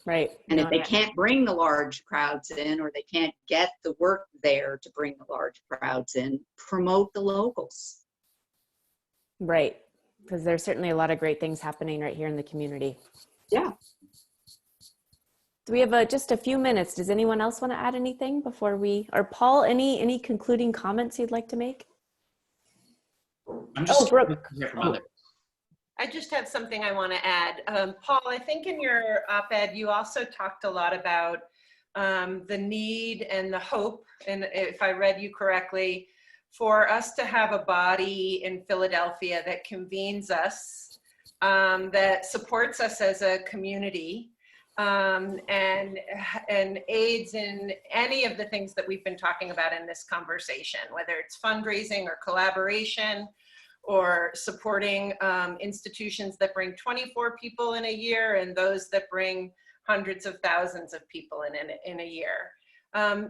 Right. And if they can't bring the large crowds in, or they can't get the work there to bring the large crowds in, promote the locals. Right. Because there's certainly a lot of great things happening right here in the community. Yeah. Do we have just a few minutes? Does anyone else want to add anything before or Paul, any concluding comments you'd like to make? I'm just Brooke. Hear from others. I just have something I want to add. Paul, I think in your op-ed, you also talked a lot about the need and the hope, and if I read you correctly, for us to have a body in Philadelphia that convenes us, that supports us as a community, and aids in any of the things that we've been talking about in this conversation, whether it's fundraising or collaboration, or supporting institutions that bring 24 people in a year and those that bring hundreds of thousands of people in a year. As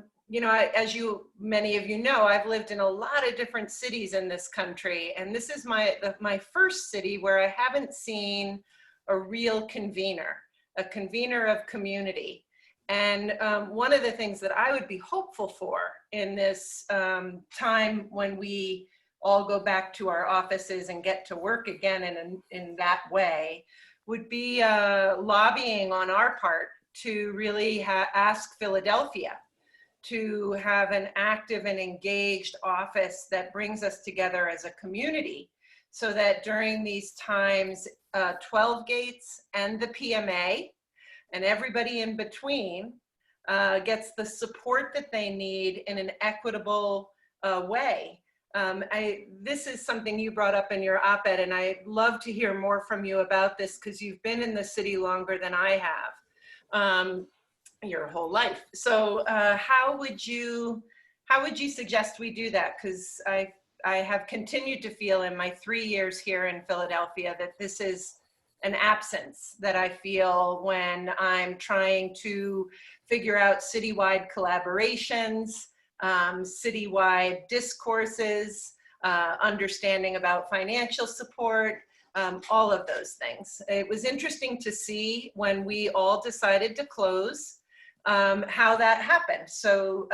many of you know, I've lived in a lot of different cities in this country, and this is my first city where I haven't seen a real convener, a convener of community. And one of the things that I would be hopeful for in this time when we all go back to our offices and get to work again in that way would be lobbying on our part to really ask Philadelphia to have an active and engaged office that brings us together as a community, so that during these times, 12 Gates and the PMA and everybody in between gets the support that they need in an equitable way. This is something you brought up in your op-ed, and I'd love to hear more from you about this, because you've been in the city longer than I have, your whole life. So how would you suggest we do that? Because I have continued to feel in my 3 years here in Philadelphia that this is an absence that I feel when I'm trying to figure out citywide collaborations, citywide discourses, understanding about financial support, all of those things. It was interesting to see when we all decided to close, how that happened. So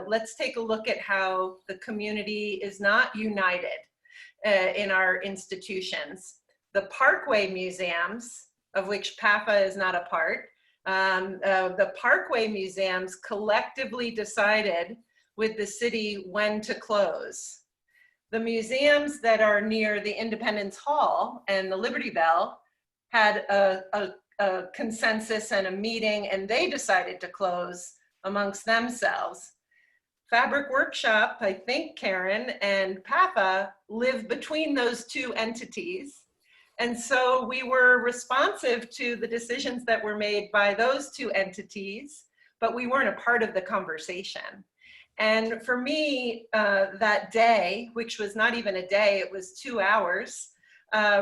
let's take a look at how the community is not united in our institutions. The Parkway museums, of which PAFA is not a part, the Parkway museums collectively decided with the city when to close. The museums that are near the Independence Hall and the Liberty Bell had a consensus and a meeting, and they decided to close amongst themselves. Fabric Workshop, I think, Karen, and PAFA live between those two entities. And so we were responsive to the decisions that were made by those two entities, but we weren't a part of the conversation. And for me, that day, which was not even a day, it was 2 hours,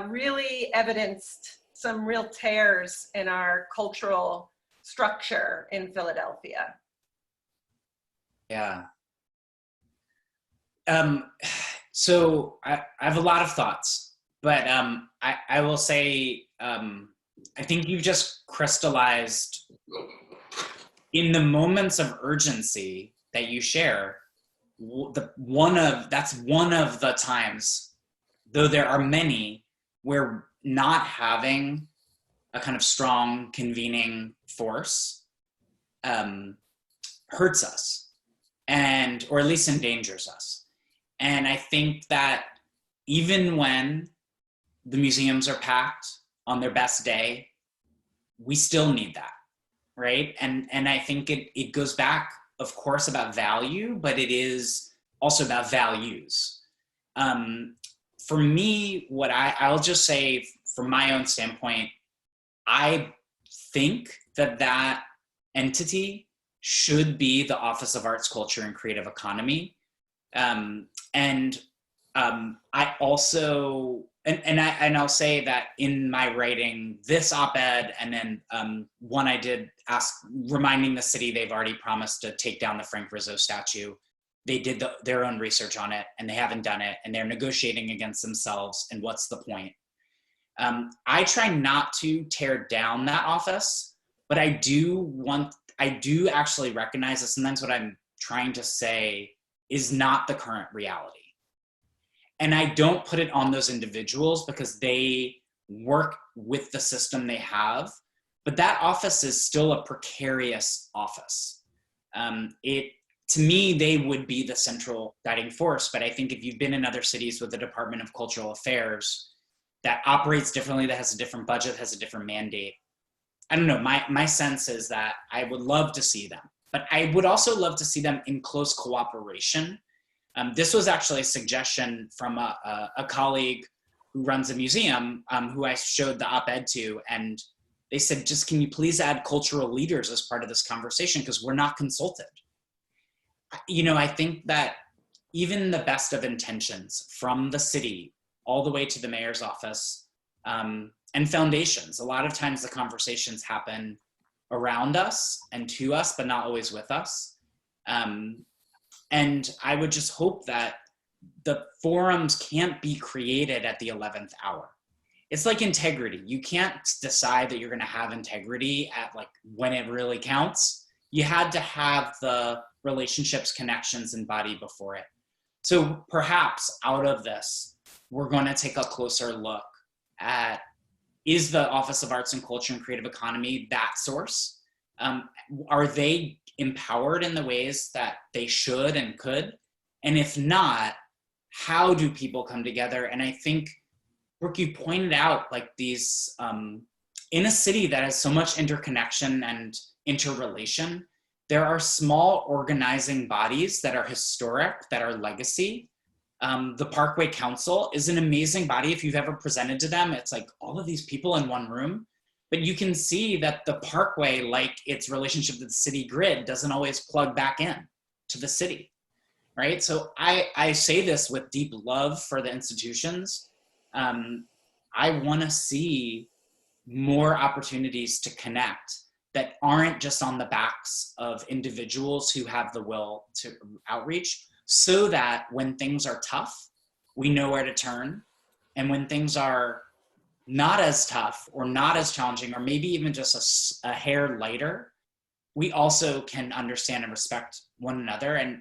really evidenced some real tears in our cultural structure in Philadelphia. Yeah. So I have a lot of thoughts, but I will say, I think you've just crystallized in the moments of urgency that you share, that's one of the times, though there are many, where not having a kind of strong convening force hurts us, or at least endangers us. And I think that even when the museums are packed on their best day, we still need that, right? And I think it goes back, of course, about value, but it is also about values. For me, what I'll just say from my own standpoint, I think that entity should be the Office of Arts, Culture, and Creative Economy. I also, I'll say that in my writing, this op-ed, and then one I did reminding the city they've already promised to take down the Frank Rizzo statue. They did their own research on it, and they haven't done it, and they're negotiating against themselves, and what's the point? I try not to tear down that office, but I do actually recognize that sometimes what I'm trying to say is not the current reality. And I don't put it on those individuals because they work with the system they have, but that office is still a precarious office. To me, they would be the central guiding force, but I think if you've been in other cities with the Department of Cultural Affairs that operates differently, that has a different budget, has a different mandate, I don't know, my sense is that I would love to see them, but I would also love to see them in close cooperation. This was actually a suggestion from a colleague who runs a museum who I showed the op-ed to, and they said, just can you please add cultural leaders as part of this conversation because we're not consulted. You know, I think that even the best of intentions from the city all the way to the mayor's office and foundations, a lot of times the conversations happen around us and to us, but not always with us. And I would just hope that the forums can't be created at the 11th hour. It's like integrity. You can't decide that you're going to have integrity at like when it really counts. You had to have the relationships, connections, and body before it. So perhaps out of this, we're going to take a closer look at, is the Office of Arts and Culture and Creative Economy that source? Are they empowered in the ways that they should and could? And if not, how do people come together? And I think, Brooke, you pointed out like these, in a city that has so much interconnection and interrelation, there are small organizing bodies that are historic, that are legacy. The Parkway Council is an amazing body. If you've ever presented to them, it's like all of these people in one room. But you can see that the Parkway, like its relationship to the city grid, doesn't always plug back in to the city, right? So I say this with deep love for the institutions. I want to see more opportunities to connect that aren't just on the backs of individuals who have the will to outreach, so that when things are tough, we know where to turn. And when things are not as tough or not as challenging, or maybe even just a hair lighter, we also can understand and respect one another. And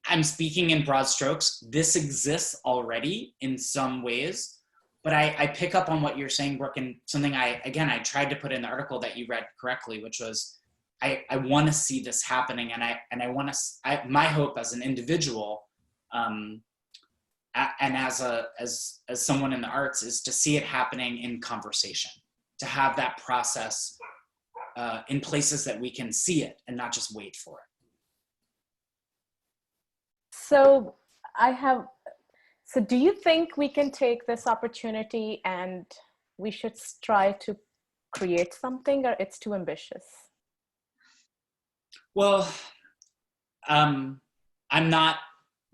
I'm speaking in broad strokes. This exists already in some ways, but I pick up on what you're saying, Brooke, and something I tried to put in the article that you read correctly, which was, I want to see this happening. And I want to, my hope as an individual, and as someone in the arts, is to see it happening in conversation, to have that process in places that we can see it and not just wait for it. So so do you think we can take this opportunity and we should try to create something, or it's too ambitious? Well, I'm not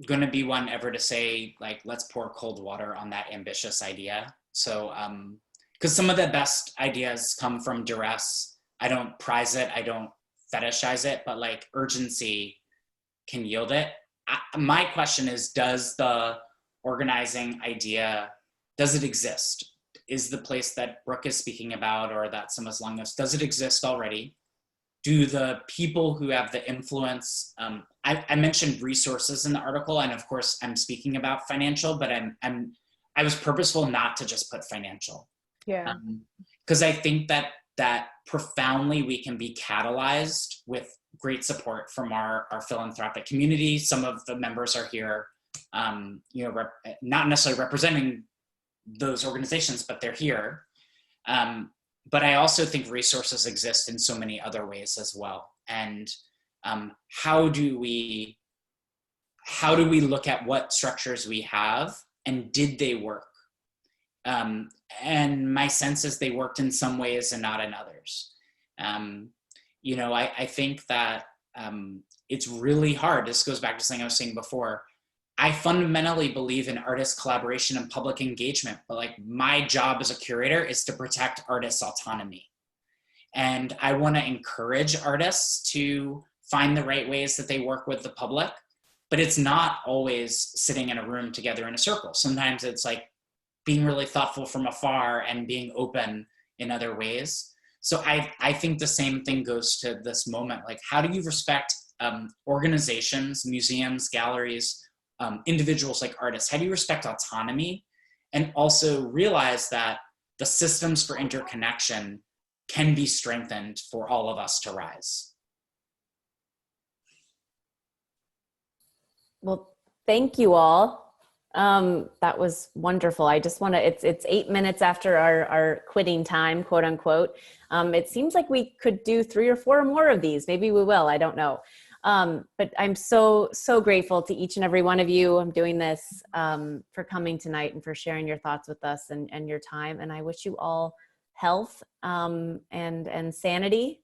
going to be one ever to say like, let's pour cold water on that ambitious idea. So, because some of the best ideas come from duress. I don't prize it. I don't fetishize it, but like urgency can yield it. My question is, does the organizing idea, does it exist? Is the place that Brooke is speaking about, or that Samas Langos, does it exist already? Do the people who have the influence, I mentioned resources in the article, and of course I'm speaking about financial, but I was purposeful not to just put financial. Yeah. Because I think that profoundly we can be catalyzed with great support from our philanthropic community. Some of the members are here, not necessarily representing those organizations, but they're here. but I also think resources exist in so many other ways as well. And how do we look at what structures we have, and did they work? And my sense is they worked in some ways and not in others. You know, I think that it's really hard. This goes back to something I was saying before. I fundamentally believe in artist collaboration and public engagement, but like my job as a curator is to protect artists' autonomy. And I want to encourage artists to find the right ways that they work with the public, but it's not always sitting in a room together in a circle. Sometimes it's like being really thoughtful from afar and being open in other ways. So I think the same thing goes to this moment. Like, how do you respect organizations, museums, galleries, individuals like artists? How do you respect autonomy and also realize that the systems for interconnection can be strengthened for all of us to rise? Well, thank you all. That was wonderful. I just want to, it's 8 minutes after our quitting time, quote unquote. It seems like we could do 3 or 4 more of these. Maybe we will, I don't know. But I'm so grateful to each and every one of you. I'm doing this for coming tonight and for sharing your thoughts with us and your time. And I wish you all health and sanity,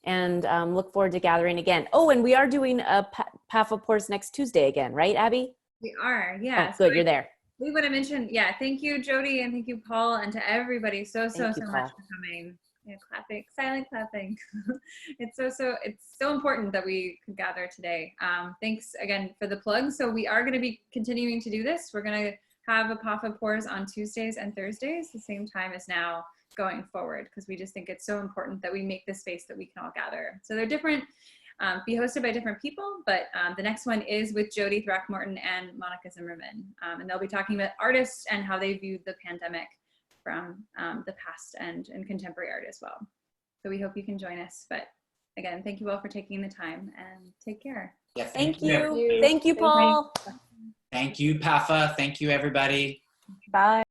and look forward to gathering again. Oh, and we are doing a PAFA Pours next Tuesday again, right, Abby? We are, yeah. Oh, good, you're there. We would have mentioned, yeah, thank you, Jodi, and thank you, Paul, and to everybody so much Paul. for coming. Yeah, clapping, silent clapping. It's so important that we could gather today. Thanks again for the plug. So we are going to be continuing to do this. We're going to have a PAFA Pours on Tuesdays and Thursdays, the same time as now going forward, because we just think it's so important that we make this space that we can all gather. So they're different, be hosted by different people, but the next one is with Jodi Throckmorton and Monica Zimmerman, and they'll be talking about artists and how they viewed the pandemic from the past and contemporary art as well. So we hope you can join us. But again, thank you all for taking the time, and take care. Yeah, Thank you. Thank you, Paul. Thank you, PAFA. Thank you, everybody. Bye.